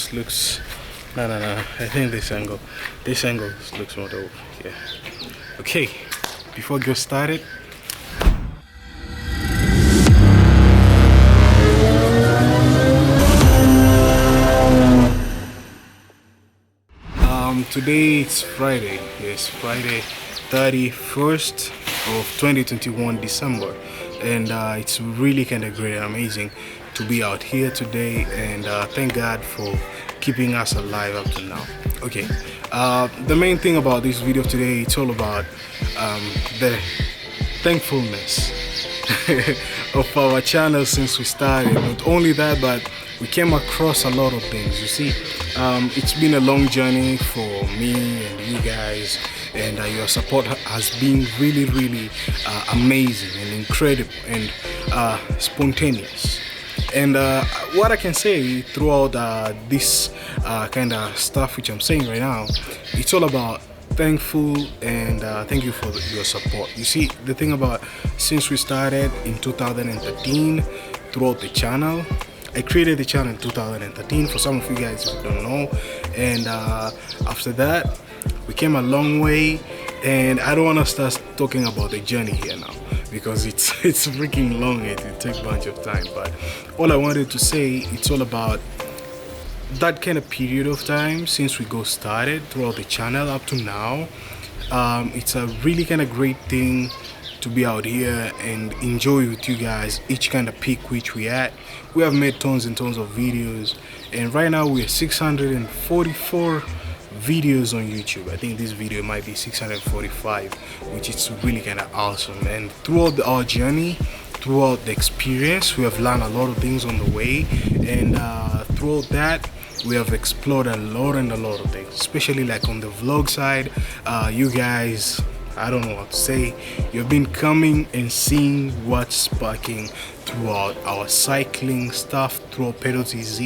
this looks. No. I think this angle looks more dope. Yeah. Okay. Before we get started. Today it's Friday. Yes, Friday, 31st of 2021 December, and it's really kind of great and amazing to be out here today. And thank God for keeping us alive up to now. Okay, the main thing about this video today, it's all about the thankfulness of our channel since we started. Not only that, but we came across a lot of things. You see, it's been a long journey for me and you guys, and your support has been really amazing and incredible and spontaneous. And what I can say throughout this kind of stuff which I'm saying right now, it's all about thankful and thank you for your support. You see, the thing about, since we started in 2013 throughout the channel, I created the channel in 2013 for some of you guys who don't know, and after that we came a long way, and I don't want to start talking about the journey here now because it's freaking long. It takes a bunch of time, but all I wanted to say, it's all about that kind of period of time since we started throughout the channel up to now. It's a really kind of great thing to be out here and enjoy with you guys each kind of peak which we at. We have made tons and tons of videos, and right now we're 644 videos on YouTube. I think this video might be 645, which is really kind of awesome. And throughout our journey, throughout the experience, we have learned a lot of things on the way, and throughout that we have explored a lot of things, especially like on the vlog side. You guys, I don't know what to say, you've been coming and seeing what's sparking throughout our cycling stuff, throughout Pedal TZ.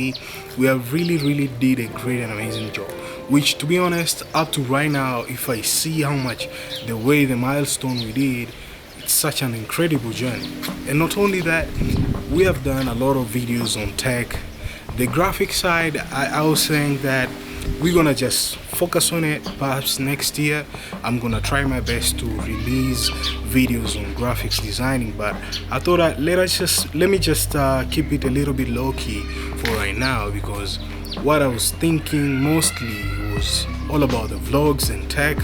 We have really did a great and amazing job, which, to be honest, up to right now, if I see how much the way the milestone we did, it's such an incredible journey. And not only that, we have done a lot of videos on tech. The graphic side, I was saying that we're gonna just focus on it. Perhaps next year I'm gonna try my best to release videos on graphics designing, but I thought that let me just keep it a little bit low-key for right now, because what I was thinking mostly was all about the vlogs and tech,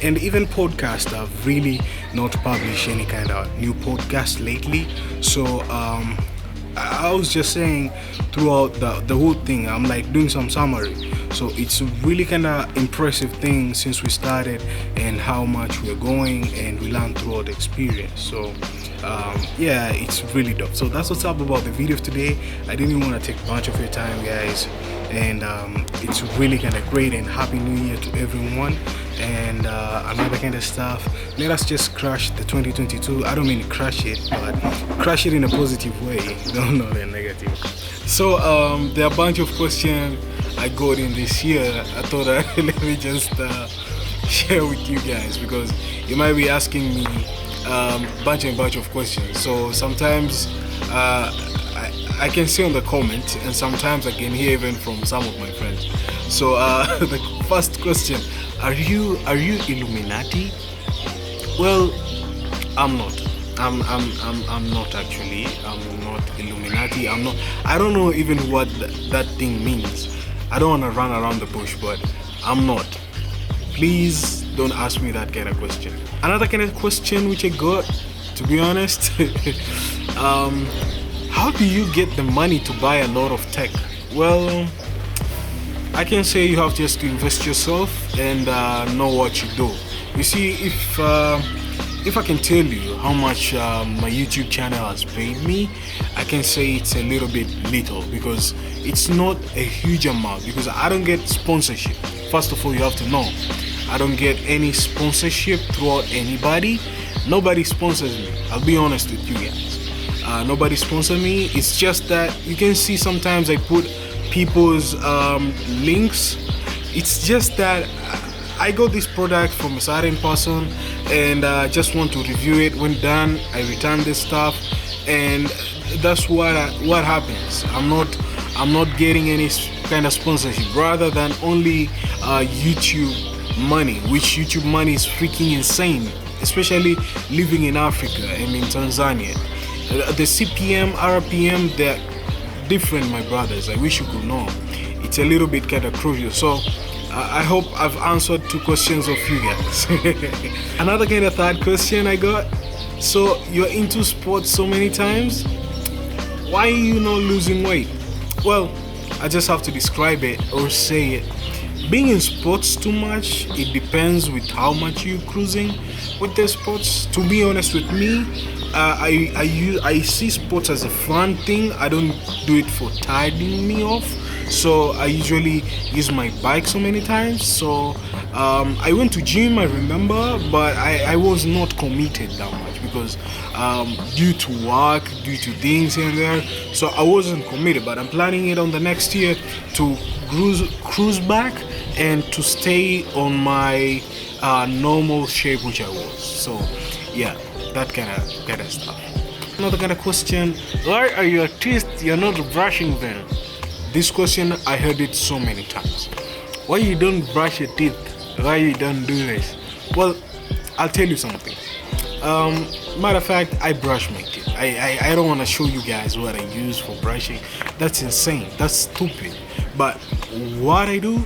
and even podcasts. I've really not published any kind of new podcast lately, so I was just saying throughout the whole thing, I'm like doing some summary. So it's a really kind of impressive thing since we started, and how much we're going, and we learned throughout the experience. So yeah, it's really dope. So that's what's up about the video today. I didn't want to take a bunch of your time, guys, and it's really kind of great, and happy new year to everyone, and another kind of stuff. Let us just crush the 2022. I don't mean to crush it, but crush it in a positive way, don't know the negative. So there are a bunch of questions I got in this year. I thought let me just share with you guys, because you might be asking me bunch of questions. So sometimes I can see on the comment, and sometimes I can hear even from some of my friends. So the first question: Are you Illuminati? Well, I'm not. I'm not actually. I'm not Illuminati. I don't know even what that thing means. I don't want to run around the bush, but I'm not. Please don't ask me that kind of question. Another kind of question which I got, to be honest, how do you get the money to buy a lot of tech? Well, I can say you have just to invest yourself and know what you do. You see, if I can tell you how much my YouTube channel has paid me, I can say it's a little bit little, because it's not a huge amount, because I don't get sponsorship. First of all, you have to know, I don't get any sponsorship throughout anybody. Nobody sponsors me. I'll be honest with you guys. Nobody sponsors me. It's just that you can see sometimes I put people's links. It's just that I got this product from a certain person, and just want to review it. When done, I return this stuff, and that's what happens. I'm not getting any kind of sponsorship rather than only YouTube money, which YouTube money is freaking insane, especially living in Africa and in Tanzania. The CPM, RPM, they're different, my brothers. I wish you could know. It's a little bit kind of crucial. So I hope I've answered 2 questions of you guys. Another kind of third question I got. So you're into sports so many times, why are you not losing weight? Well, I just have to describe it or say it. Being in sports too much, it depends with how much you're cruising with the sports. To be honest with me, I see sports as a fun thing. I don't do it for tiring me off. So I usually use my bike so many times. So I went to gym, I remember, but I was not committed that much because due to work, due to things here and there, so I wasn't committed. But I'm planning it on the next year to cruise back and to stay on my normal shape which I was. So yeah, that kind of stuff. Another kind of question: why are your teeth you're not brushing them? This question I heard it so many times. Why you don't brush your teeth? Why you don't do this? Well, I'll tell you something. Matter of fact, I brush my teeth. I don't want to show you guys what I use for brushing. That's insane. That's stupid. But what I do,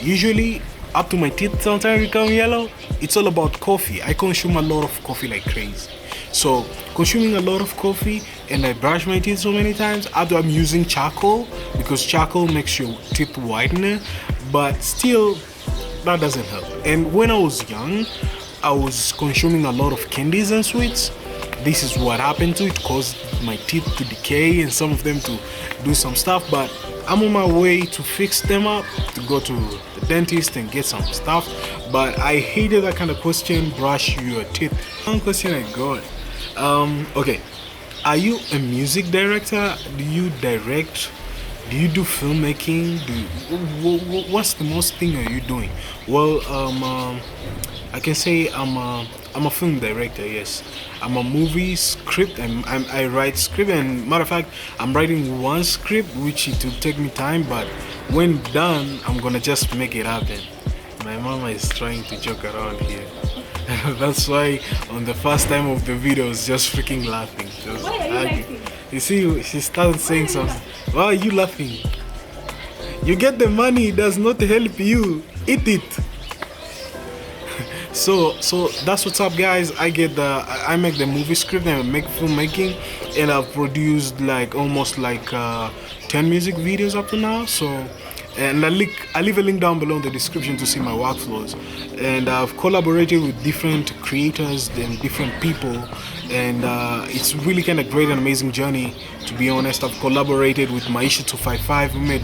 usually up to my teeth sometimes become yellow. It's all about coffee. I consume a lot of coffee like crazy. So consuming a lot of coffee, and I brush my teeth so many times. After I'm using charcoal because charcoal makes your teeth whitener, but still that doesn't help. And when I was young, I was consuming a lot of candies and sweets. This is what happened to it, caused my teeth to decay and some of them to do some stuff, but I'm on my way to fix them up, to go to the dentist and get some stuff. But I hated that kind of question, brush your teeth. One question I got, okay, are you a music director? Do you direct? Do you do filmmaking? What's the most thing are you doing? Well, I can say I'm a film director. Yes, I'm a movie script. I write script, and matter of fact, I'm writing one script which it will take me time, but when done, I'm gonna just make it happen. My mama is trying to joke around here. That's why on the first time of the video, I was just freaking laughing. Why are you laughing? You see, she started saying something. Why are you laughing? You get the money, it does not help you. Eat it. So that's what's up, guys. I make the movie script and I make filmmaking, and I've produced like almost like 10 music videos up to now. So, and I leave a link down below in the description to see my workflows. And I've collaborated with different creators and different people, and it's really kind of great and amazing journey. To be honest, I've collaborated with Maisha 255. We made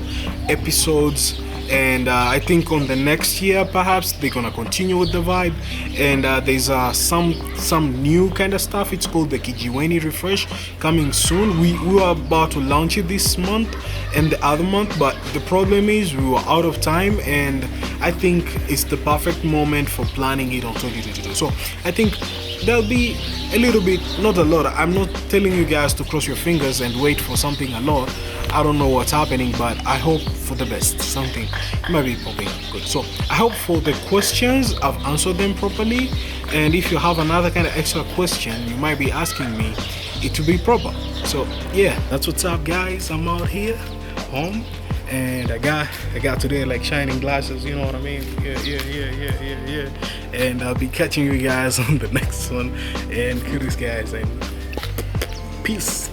episodes, and I think on the next year perhaps they're gonna continue with the vibe. And there's some new kind of stuff. It's called the Kijiweni Refresh, coming soon. We were about to launch it this month and the other month, but the problem is we were out of time, and I think it's the perfect moment for planning it on 2022. So I think there'll be a little bit, not a lot. I'm not telling you guys to cross your fingers and wait for something a lot. I don't know what's happening, but I hope for the best. Something might be popping up good. So I hope for the questions I've answered them properly, and if you have another kind of extra question you might be asking me, it will be proper. So yeah, that's what's up, guys. I'm out here home, and I got today like shining glasses, you know what I mean? Yeah. And I'll be catching you guys on the next one, and kudos guys, and peace.